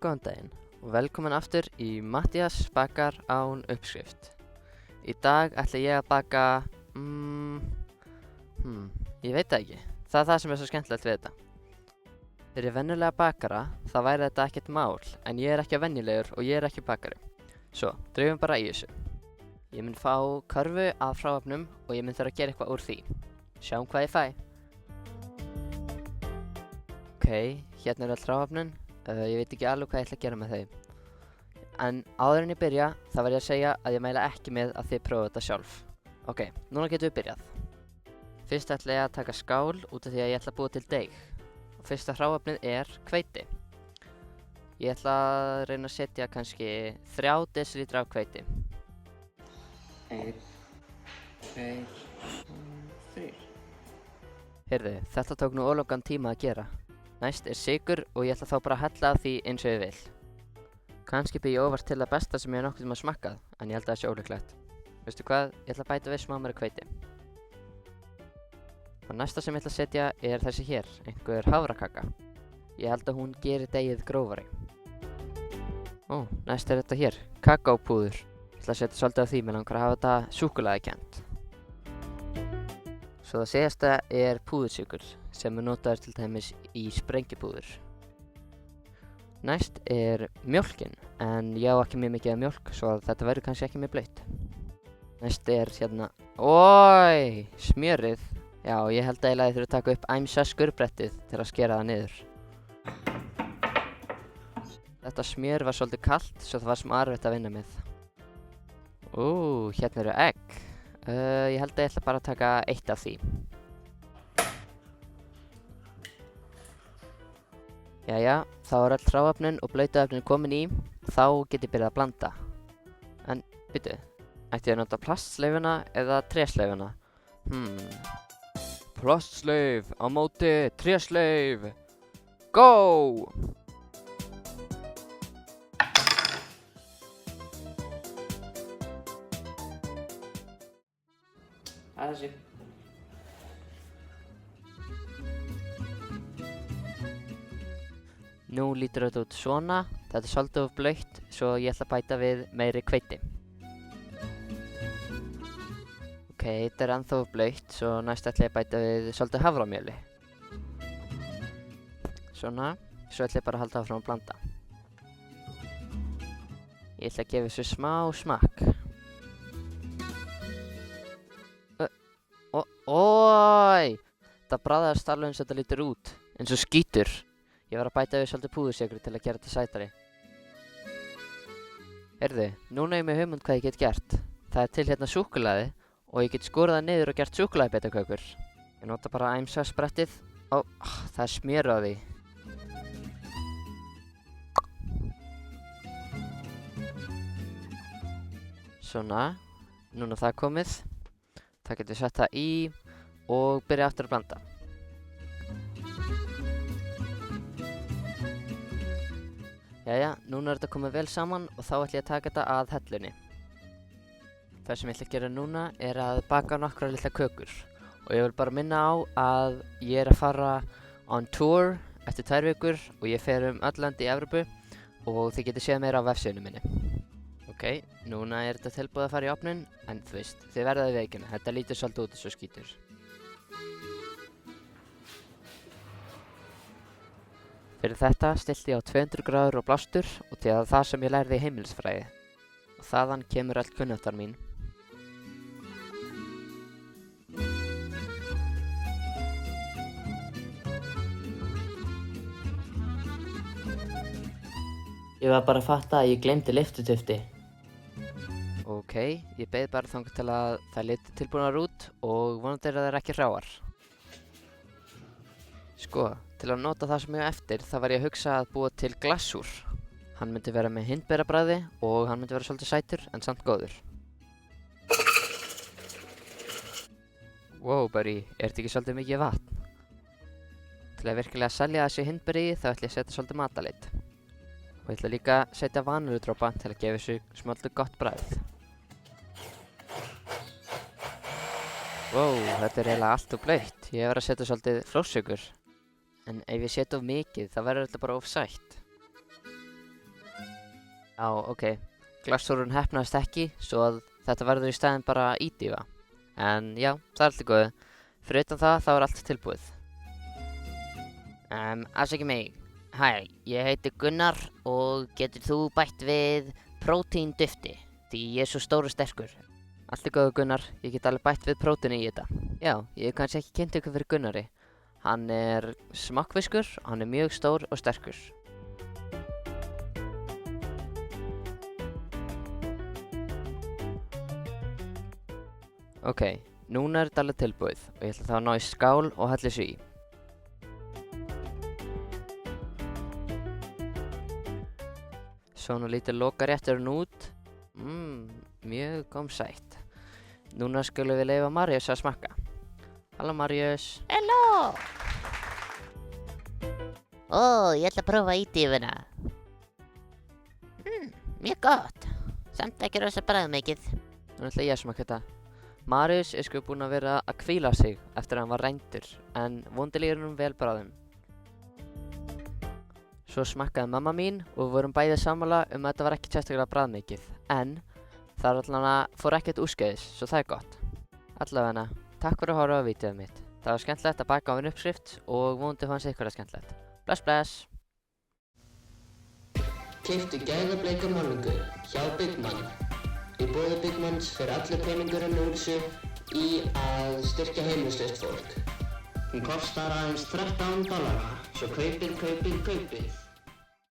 Góðan daginn og velkomin aftur í Matthías bakar án uppskrift. Í dag ætla ég að baka, ég veit það ekki. Það er það sem er svo skemmtilegt við þetta. Fyrir venjulega bakara þá væri þetta ekkert mál, en ég er ekki venjulegur og ég er ekki bakari. Svo, drifum bara í þessu. Ég mun fá körfu af hráefnum og ég mun þurfa að gera eitthvað úr því. Sjáum hvað ég fæ. Ok, hérna eru öll hráefnin. Ég veit ekki alveg hvað ég ætla að gera með þau. En áður en ég byrja, þá verð ég að segja að ég mæla ekki með að þið prófið þetta sjálf. Ok, núna getum við byrjað. Fyrst ætla ég að taka skál út af því að ég ætla að búa til deig. Og fyrsta hráefnið er hveiti. Ég ætla að reyna að setja kannski 3 dl af hveiti. 1, 2, 3. Heyrðu, þetta tók nú ólangan tíma að gera. Næst er sykur og ég ætla þá bara að hella af því eins og ég vil. Kannski bý ég óvart til það besta sem ég hef nokkuð tíma smakkað, en ég held að það sé ólíklegt. Veistu hvað? Ég ætla að bæta við smá meira hveiti. Og næsta sem ég ætla að setja er þessi hér, einhver hafrakaka. Ég held að hún gerir deigið grófari. Ó, næst er þetta hér, kakópúður. Ég ætla að setja svolítið af því, mig langar að hafa þetta súkkulaðikennt. Svo það síðasta er púðursykur, sem er notaður til dæmis í sprengipúður. Næst er mjólkin, en ég á ekki mjög mikið af mjólk, svo þetta verður kannski ekki mjög blautt. Næst er hérna, smjörið. Já, ég held eiginlega að ég þurfi að taka upp æmsa skurbrettið til að skera það niður. Þetta smjör var svolítið kalt, svo það var smá erfitt að vinna með. Hérna eru egg. Ég held að ég ætla bara að taka 1 af því. Jæja, þá er öll hráefnin og blautuefnin komin í, þá get ég byrjað að blanda. En, byrju, ætti ég að nota plastslaufina eða tréslaufina? Plastslauf á móti tréslauf. Go! Það er þessi. Nú lítur þetta út svona. Þetta er svolítið of blautt, svo ég ætla að bæta við meiri hveiti. Ok, þetta er ennþá of blautt, svo næst ætla ég að bæta við svolítið haframjöli. Svona, svo ætla ég bara að halda áfram að blanda. Ég ætla að gefa þessu smá smakk. Það bragðast alveg eins og þetta lítur út, eins og skítur. Ég var að bæta við svolítið púðursykri til að gera þetta sætari. Heyrðu, núna er ég með hugmynd hvað ég get gert. Það er til hérna súkkulaði og ég get skorið það niður og gert súkkulaðibitakökur. Ég nota bara æmsa sprettið. Það er smjör á því. Svona, núna það komið. Það getur sett það í og byrja aftur að blanda. Jæja, núna er þetta komið vel saman og þá ætla ég að taka þetta að hellunni. Það sem ég ætla að gera núna er að baka nokkrar litla kökur. Og ég vil bara minna á að ég er að fara on tour eftir 2 vikur og ég fer öll lönd í Evrópu og þið getið séð meira á vefsíðunni minni. Ok, núna er þetta tilbúið að fara í ofninn, en þú veist, þið verðið við veikina. Þetta lítur svolítið út eins og skítur. Fyrir þetta stilti ég á 200 gráður og blástur og því að það sem ég lærði í heimilisfræði. Og þaðan kemur öll kunnáttan mín. Ég var bara að fatta að ég gleymdi lyftutufti. Ok, ég beið bara þangað til að það liti tilbúnar út og vonandi er að það er ekki hráar. Sko, til að nota það sem ég á eftir, þá var ég að hugsa að búa til glassúr. Hann myndi vera með hindberabragði og hann myndi vera svolítið sætur en samt góður. Wow, buddy, er þetta ekki svolítið mikið vatn? Til að virkilega selja þessi hindberi í þá ætla ég að setja svolítið matarlykt. Og ég ætla líka að setja vaniludropa til að gefa þessu svolítið gott bragð. Wow, þetta er eiginlega allt of blautt. Ég verð að setja svolítið flórsykur. En ef ég setja of mikið, þá verður þetta bara of sætt. Já, ok. Glassúrun heppnaðist ekki, svo að þetta verður í staðinn bara ídýfa. En já, það er allt í góðu. Fyrir utan það, þá er allt tilbúið. Afsakið mig. Hæ, ég heiti Gunnar og getur þú bætt við prótíndufti? Því ég er svo stór og sterkur. Allt í góðu Gunnar, ég get alveg bætt við prótíni í þetta. Já, ég hef kannski ekki kynnt ykkur fyrir Gunnari. Hann er smokkfiskur og hann er mjög stór og sterkur. Ok, núna er þetta alveg tilbúið og ég ætla þá að ná í skál og hella þessu í. Svona lítið lokarétturinn út. Mjög gómsætt. Núna skulum við leyfa Marius að smakka. Halló Marius. Halló! Ég ætla að prófa ídýfuna. Mjög gott. Samt ekki rosa bragðmikið. Nú ætla ég að smakka þetta. Marius er sko búinn að vera að hvíla sig eftir að hann var rændur, en vonandi líður honum vel bráðum. Svo smakkaði mamma mín og við vorum bæði sammála að þetta var ekki sérstaklega bragðmikið, en það fór ekkert úrskeiðis, svo það er gott. Allavega, takk fyrir að horfa á vídeóið mitt. Það var skemmtilegt að baka á einn uppskrift og vonandi fannst ykkur það skemmtilegt. Bless, bless! Keyptu gæðableika málningu hjá Byggmann. Í boði Byggmanns fer allur peningurinn úr þessu í að styrkja heimilislaust fólk. Hún kostar aðeins $13, svo kaupið.